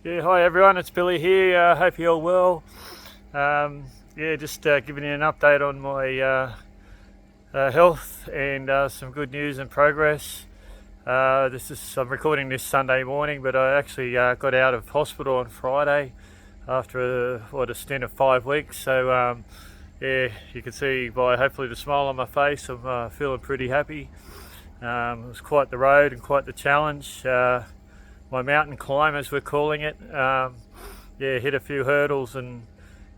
Yeah, hi everyone, it's Billy here. Hope you're all well. Just giving you an update on my health and some good news and progress. I'm recording this Sunday morning, but I actually got out of hospital on Friday after a stint of 5 weeks. You can see by hopefully the smile on my face, I'm feeling pretty happy. It was quite the road and quite the challenge. My mountain climb, as we're calling it, hit a few hurdles and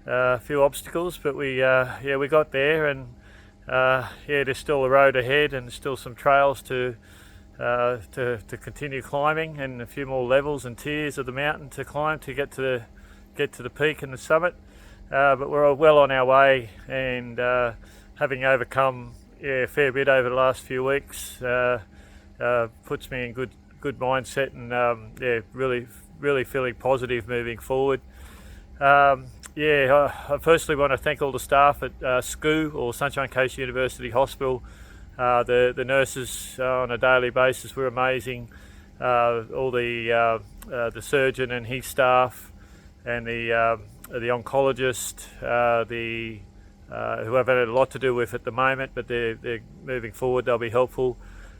a few obstacles, but we got there, and there's still a road ahead and still some trails to continue climbing, and a few more levels and tiers of the mountain to climb to get to the peak and the summit. But we're well on our way, and having overcome a fair bit over the last few weeks puts me in good mindset, and really feeling positive moving forward. I firstly want to thank all the staff at SCU, or Sunshine Coast University Hospital. The nurses on a daily basis were amazing. All the surgeon and his staff, and the oncologist, who I've had a lot to do with at the moment, but they're moving forward. They'll be helpful.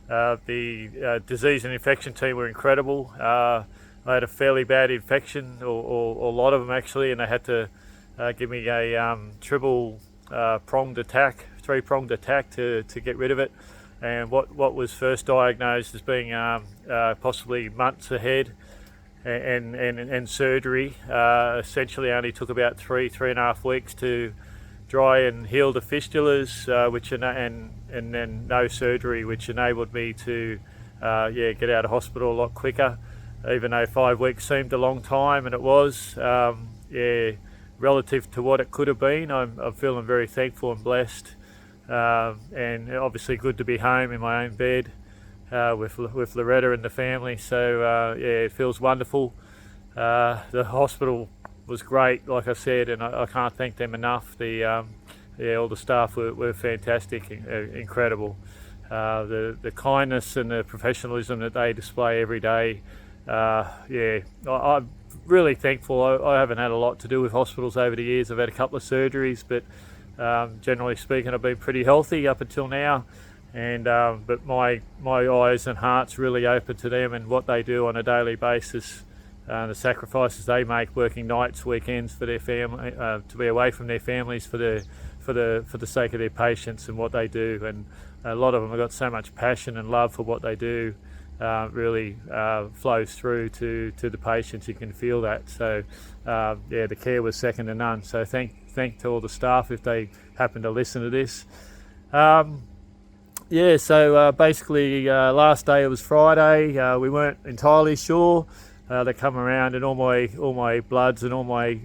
The disease and infection team were incredible. I had a fairly bad infection, or a lot of them actually, and they had to give me a three-pronged attack to get rid of it. And what was first diagnosed as being possibly months ahead, and surgery essentially only took about three and a half weeks to dry and heal the fistulas, and then no surgery, which enabled me to get out of hospital a lot quicker, even though 5 weeks seemed a long time, and it was. Relative to what it could have been, I'm feeling very thankful and blessed, and obviously good to be home in my own bed with Loretta and the family. So it feels wonderful. The hospital was great, like I said, and I can't thank them enough. All the staff were fantastic, incredible. The kindness and the professionalism that they display every day. I'm really thankful. I haven't had a lot to do with hospitals over the years. I've had a couple of surgeries, but generally speaking, I've been pretty healthy up until now. And but my eyes and heart's really open to them and what they do on a daily basis. The sacrifices they make, working nights, weekends for their family, to be away from their families for the sake of their patients and what they do. And a lot of them have got so much passion and love for what they do. Really flows through to the patients. You can feel that. So the care was second to none. So thank to all the staff if they happen to listen to this. Basically last day, it was Friday. We weren't entirely sure. They come around, and all my bloods and all my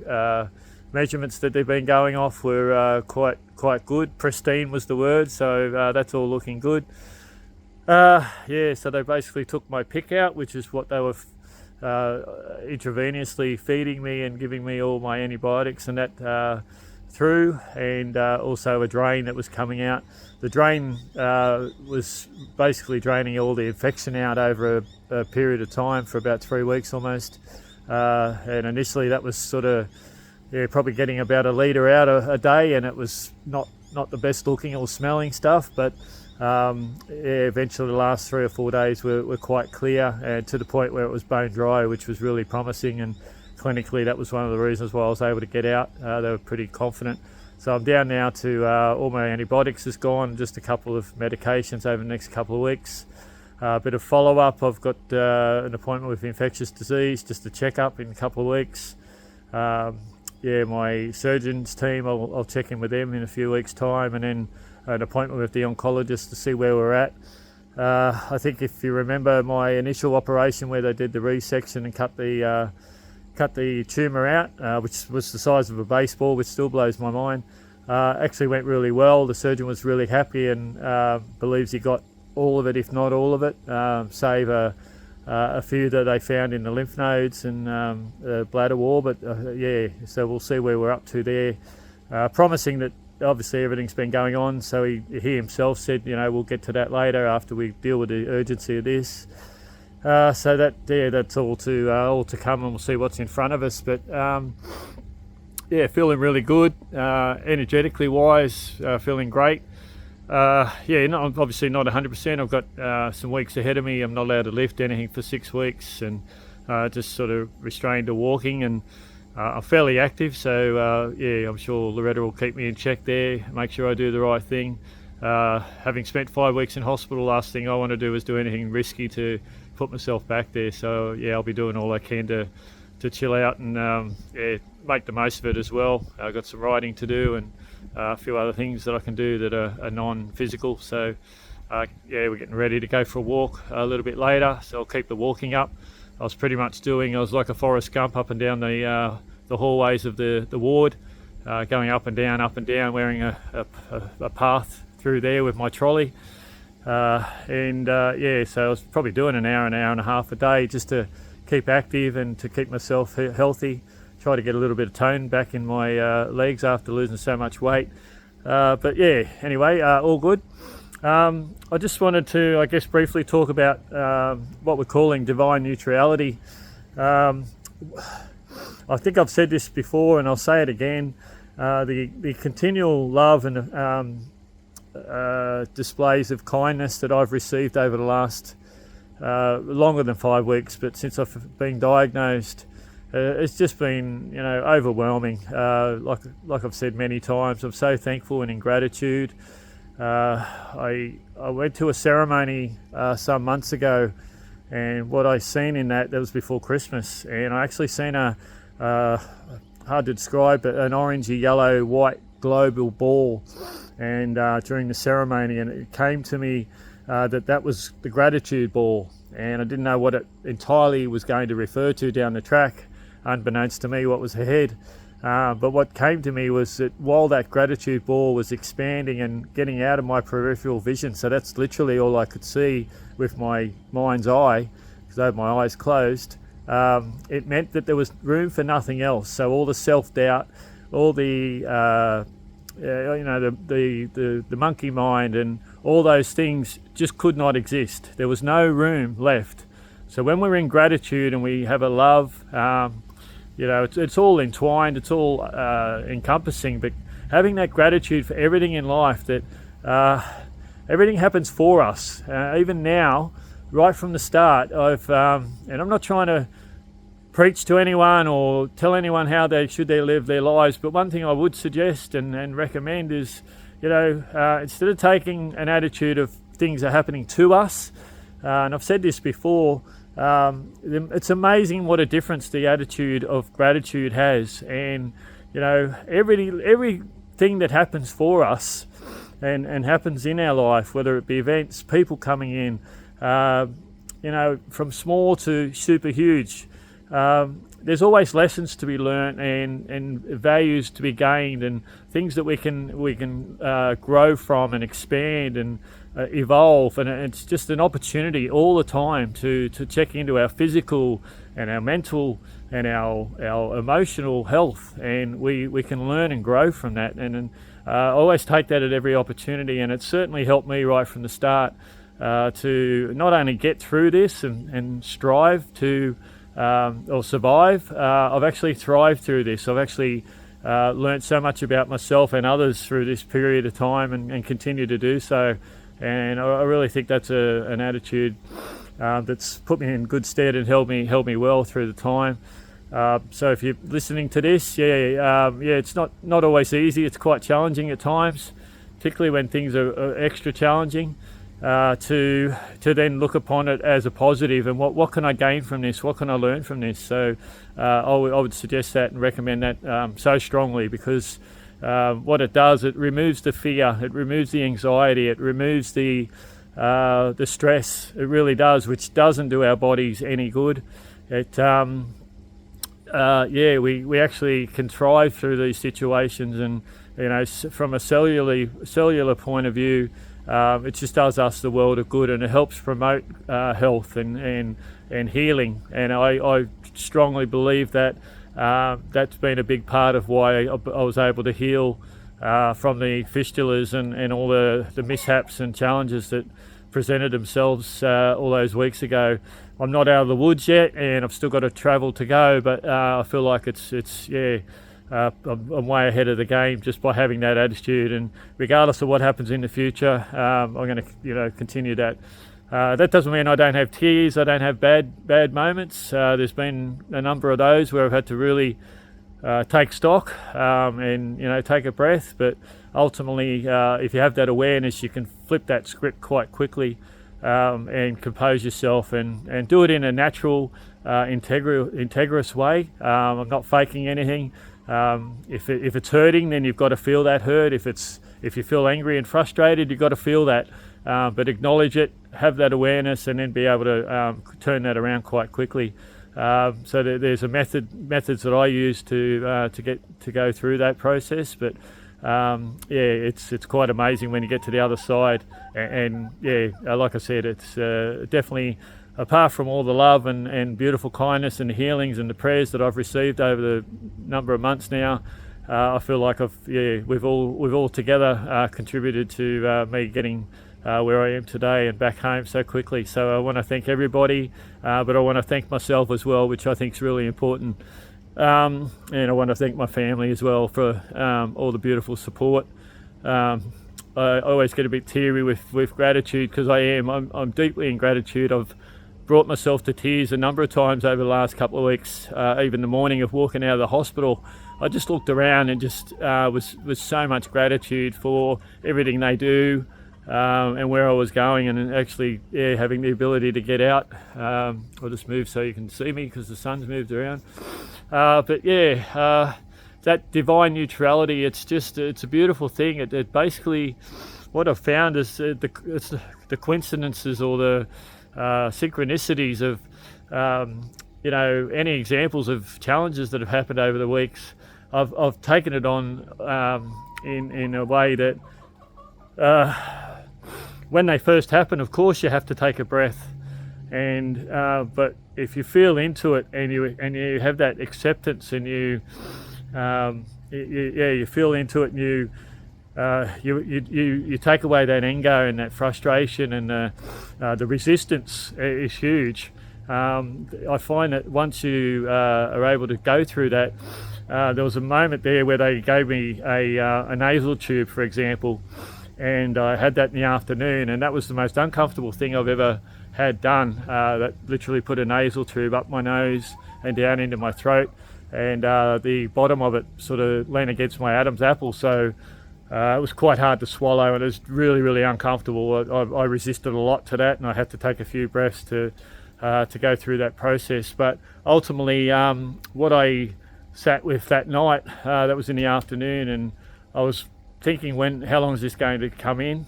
measurements that they've been going off were quite good. Pristine was the word. So that's all looking good. So they basically took my pick out, which is what they were intravenously feeding me and giving me all my antibiotics and that through, and also a drain that was coming out. The drain was basically draining all the infection out over a period of time for about 3 weeks almost. And initially that was sort of probably getting about a litre out a day, and it was not the best looking or smelling stuff, but eventually the last 3 or 4 days were quite clear, and to the point where it was bone dry, which was really promising. And clinically, that was one of the reasons why I was able to get out. They were pretty confident. So I'm down now to all my antibiotics is gone, just a couple of medications over the next couple of weeks. A bit of follow-up. I've got an appointment with infectious disease, just a check-up in a couple of weeks. My surgeon's team, I'll check in with them in a few weeks' time, and then an appointment with the oncologist to see where we're at. I think if you remember my initial operation where they did the resection and cut the tumour out, which was the size of a baseball, which still blows my mind, actually went really well. The surgeon was really happy and believes he got all of it, if not all of it, save a few that they found in the lymph nodes and bladder wall. But so we'll see where we're up to there. Promising that obviously everything's been going on, so he himself said, we'll get to that later after we deal with the urgency of this. So that's all to come, and we'll see what's in front of us. But feeling really good, energetically wise, feeling great. Obviously not 100%. I've got some weeks ahead of me. I'm not allowed to lift anything for 6 weeks, and just sort of restrained to walking, and I'm fairly active, so I'm sure Loretta will keep me in check there, make sure I do the right thing. Having spent 5 weeks in hospital, last thing I want to do is do anything risky to put myself back there. So I'll be doing all I can to chill out and make the most of it as well. I've got some riding to do and a few other things that I can do that are non-physical. So we're getting ready to go for a walk a little bit later, so I'll keep the walking up. I was like a Forrest Gump up and down the hallways of the ward, going up and down, wearing a path through there with my trolley. So I was probably doing an hour and a half a day just to keep active and to keep myself healthy, try to get a little bit of tone back in my legs after losing so much weight. Anyway, all good. I just wanted to, I guess, briefly talk about what we're calling divine neutrality. I think I've said this before and I'll say it again. The continual love and displays of kindness that I've received over the last longer than 5 weeks, but since I've been diagnosed, it's just been overwhelming. Like I've said many times, I'm so thankful and in gratitude. I went to a ceremony some months ago, and what I seen in that was before Christmas, and I actually seen a hard to describe, but an orangey yellow white global ball, and during the ceremony, and it came to me that was the gratitude ball, and I didn't know what it entirely was going to refer to down the track, unbeknownst to me what was ahead. But what came to me was that while that gratitude ball was expanding and getting out of my peripheral vision, so that's literally all I could see with my mind's eye, because I had my eyes closed, it meant that there was room for nothing else. So all the self-doubt, all the monkey mind and all those things just could not exist. There was no room left. So when we're in gratitude and we have a love, it's all entwined, it's all encompassing, but having that gratitude for everything in life, that everything happens for us. Even now, right from the start, and I'm not trying to preach to anyone or tell anyone how they should live their lives, but one thing I would suggest and recommend is, instead of taking an attitude of things are happening to us, and I've said this before, it's amazing what a difference the attitude of gratitude has. And everything that happens for us and happens in our life, whether it be events, people coming in, from small to super huge, there's always lessons to be learnt and values to be gained and things that we can grow from and expand and evolve, and it's just an opportunity all the time to check into our physical and our mental and our emotional health, and we can learn and grow from that, and I always take that at every opportunity, and it's certainly helped me right from the start to not only get through this and strive to or survive. I've actually thrived through this. I've actually learned so much about myself and others through this period of time, and continue to do so. And I really think that's an attitude that's put me in good stead and held me well through the time. So if you're listening to this, it's not always easy. It's quite challenging at times, particularly when things are extra challenging. To then look upon it as a positive, and what can I gain from this? What can I learn from this? So I would suggest that and recommend that so strongly, because what it does, it removes the fear, it removes the anxiety, it removes the stress. It really does, which doesn't do our bodies any good. It we actually can thrive through these situations, and from a cellular point of view, it just does us the world of good, and it helps promote health and healing. And I strongly believe that that's been a big part of why I was able to heal from the fistulas and all the mishaps and challenges that presented themselves all those weeks ago. I'm not out of the woods yet, and I've still got to travel to go, but I feel like I'm way ahead of the game just by having that attitude. And regardless of what happens in the future, I'm going to continue that. That doesn't mean I don't have tears, I don't have bad moments. There's been a number of those where I've had to really take stock and take a breath, but ultimately if you have that awareness, you can flip that script quite quickly and compose yourself and do it in a natural, integrous way. I'm not faking anything. If it's hurting, then you've got to feel that hurt. If you feel angry and frustrated, you've got to feel that, but acknowledge it, have that awareness, and then be able to turn that around quite quickly. So there's methods that I use to go through that process. But it's quite amazing when you get to the other side. And like I said, it's definitely, apart from all the love and beautiful kindness and the healings and the prayers that I've received over the number of months now, I feel like we've all together contributed to me getting where I am today and back home so quickly. So I want to thank everybody, but I want to thank myself as well, which I think is really important. And I want to thank my family as well for all the beautiful support. I always get a bit teary with gratitude, because I'm deeply in gratitude. I've brought myself to tears a number of times over the last couple of weeks. Even the morning of walking out of the hospital, I just looked around and just was so much gratitude for everything they do. And where I was going, and actually having the ability to get out. I'll just move so you can see me because the sun's moved around. That divine neutrality, it's a beautiful thing. It basically, what I've found is it's the coincidences or the synchronicities of any examples of challenges that have happened over the weeks. I've taken it on in a way that when they first happen, of course you have to take a breath, and but if you feel into it and you have that acceptance and you feel into it, and you take away that anger and that frustration, and the resistance is huge. I find that once you are able to go through that, there was a moment there where they gave me a nasal tube, for example, and I had that in the afternoon, and that was the most uncomfortable thing I've ever had done. That literally put a nasal tube up my nose and down into my throat, and the bottom of it sort of leaned against my Adam's apple, so it was quite hard to swallow, and it was really, really uncomfortable. I resisted a lot to that, and I had to take a few breaths to go through that process. But ultimately, what I sat with that night, that was in the afternoon, and I was thinking, how long is this going to come in,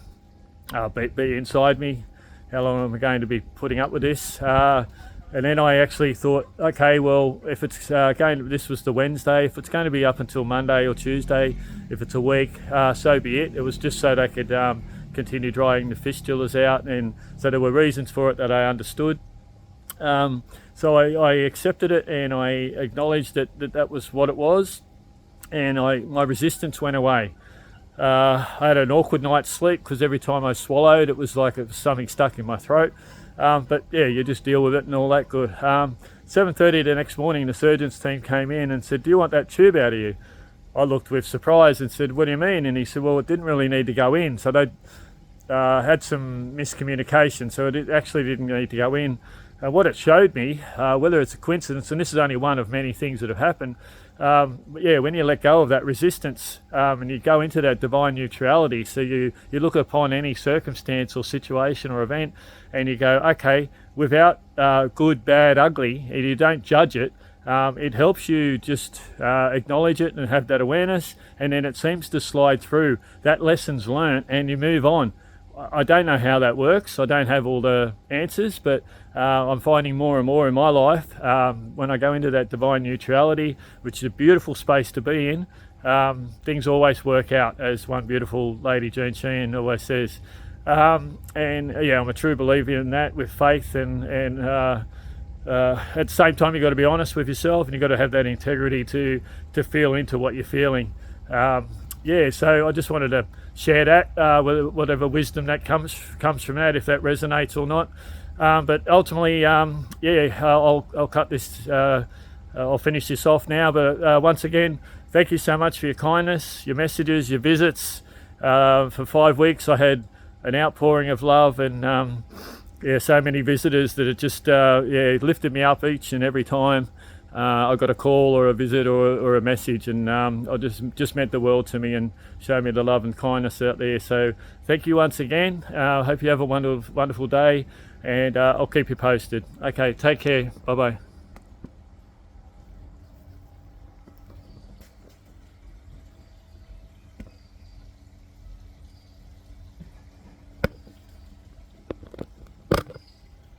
be inside me? How long am I going to be putting up with this? And then I actually thought, okay, well, if it's this was the Wednesday, if it's going to be up until Monday or Tuesday, if it's a week, so be it. It was just so they could continue drying the fistulas out, and so there were reasons for it that I understood. So I accepted it, and I acknowledged that was what it was, and my resistance went away. I had an awkward night's sleep because every time I swallowed, it was like it was something stuck in my throat. But yeah, you just deal with it and all that good. 7:30 the next morning, the surgeon's team came in and said, "Do you want that tube out of you?" I looked with surprise and said, "What do you mean?" And he said, "Well, it didn't really need to go in." So they had some miscommunication, so it actually didn't need to go in. What it showed me, whether it's a coincidence, and this is only one of many things that have happened, when you let go of that resistance and you go into that divine neutrality, so you look upon any circumstance or situation or event and you go, okay, without good, bad, ugly, and you don't judge it, it helps you just acknowledge it and have that awareness, and then it seems to slide through. That lesson's learnt and you move on. I don't know how that works. I don't have all the answers, but I'm finding more and more in my life when I go into that divine neutrality, which is a beautiful space to be in, things always work out, as one beautiful lady, Jean Sheehan, always says. I'm a true believer in that, with faith, and at the same time you've got to be honest with yourself, and you've got to have that integrity to feel into what you're feeling. yeah, so I just wanted to share that, whatever wisdom that comes from that, if that resonates or not. But ultimately, yeah, I'll cut this. I'll finish this off now. But once again, thank you so much for your kindness, your messages, your visits. For 5 weeks, I had an outpouring of love, and yeah, so many visitors that it just yeah, lifted me up each and every time. I got a call or a visit or a message, and I just meant the world to me and showed me the love and kindness out there. So thank you once again. Hope you have a wonderful day, and I'll keep you posted. Okay, take care. Bye bye.